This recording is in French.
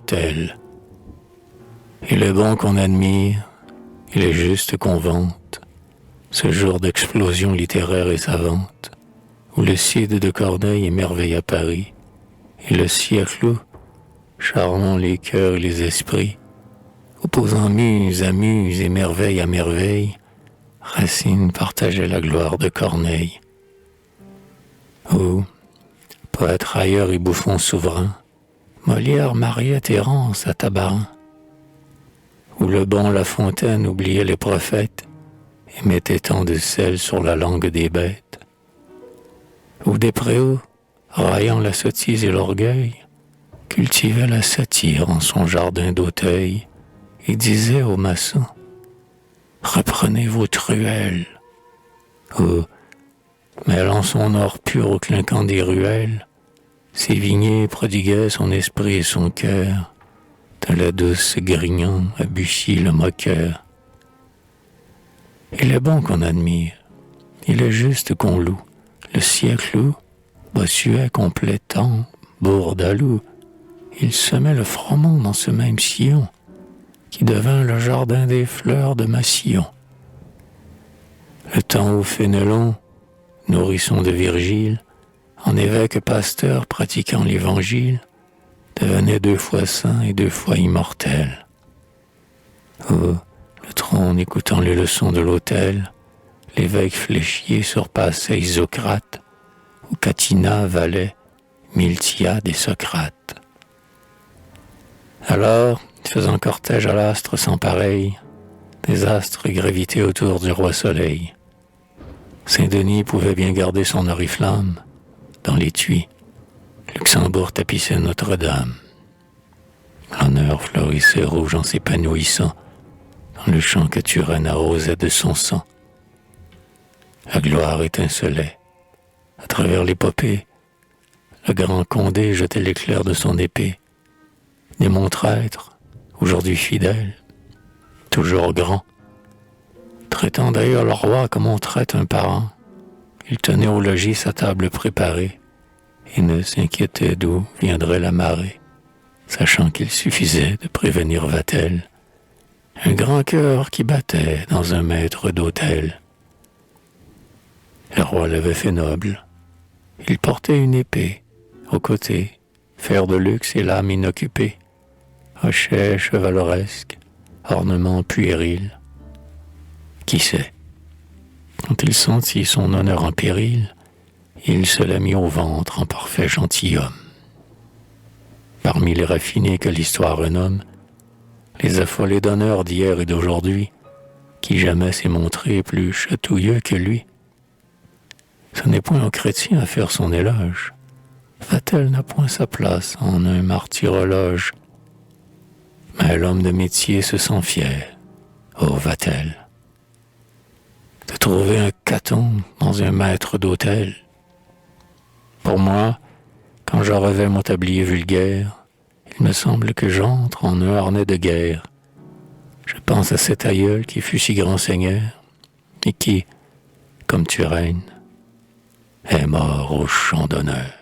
Vatel. Il est bon qu'on admire, il est juste qu'on vante, ce jour d'explosion littéraire et savante, où le Cid de Corneille émerveille à Paris, et le siècle où, charmant les cœurs et les esprits, opposant muse à muse et merveille à merveille, Racine partageait la gloire de Corneille. Où, poète railleur et bouffon souverain, Molière mariait Thérence à Tabarin. Où le bon La Fontaine oubliait les prophètes et mettait tant de sel sur la langue des bêtes. Où Despréaux, raillant la sottise et l'orgueil, cultivait la satire en son jardin d'Auteuil et disait aux maçons « Reprenez vos truelles ». Où, mêlant son or pur au clinquant des ruelles, Sévigné prodiguait son esprit et son cœur de la douce Grignon à Bussy le moqueur. Il est bon qu'on admire, il est juste qu'on loue le siècle où, Bossuet complétant, Bourdaloue, il semait le froment dans ce même sillon qui devint le jardin des fleurs de Massillon. Le temps où Fénelon, nourrisson de Virgile, en évêque pasteur pratiquant l'évangile, devenait 2 fois saint et 2 fois immortel. Oh, le trône écoutant les leçons de l'autel, l'évêque fléchier surpassait Isocrate, où Catina valait Miltiade et Socrate. Alors, faisant cortège à l'astre sans pareil, des astres gravitaient autour du roi soleil. Saint-Denis pouvait bien garder son oriflamme dans l'étui. Luxembourg tapissait Notre-Dame. L'honneur florissait rouge en s'épanouissant dans le champ que Turenne arrosait de son sang. La gloire étincelait. À travers l'épopée, le grand Condé jetait l'éclair de son épée. Et mon traître, aujourd'hui fidèle, toujours grand, traitant d'ailleurs le roi comme on traite un parent, il tenait au logis sa table préparée et ne s'inquiétait d'où viendrait la marée, sachant qu'il suffisait de prévenir Vatel, un grand cœur qui battait dans un maître d'hôtel. Le roi l'avait fait noble. Il portait une épée au côté, fer de luxe et lame inoccupée, hochet chevaleresque, ornement puéril. Qui sait? Quand il sentit son honneur en péril, il se la mit au ventre en parfait gentilhomme. Parmi les raffinés que l'histoire renomme, les affolés d'honneur d'hier et d'aujourd'hui, qui jamais s'est montré plus chatouilleux que lui, ce n'est point aux chrétiens à faire son éloge. Vatel n'a point sa place en un martyrologe. Mais l'homme de métier se sent fier, ô Vatel, de trouver un Caton dans un maître d'hôtel. Pour moi, quand je revais mon tablier vulgaire, il me semble que j'entre en un harnais de guerre. Je pense à cet aïeul qui fut si grand seigneur, et qui, comme Turenne, est mort au champ d'honneur.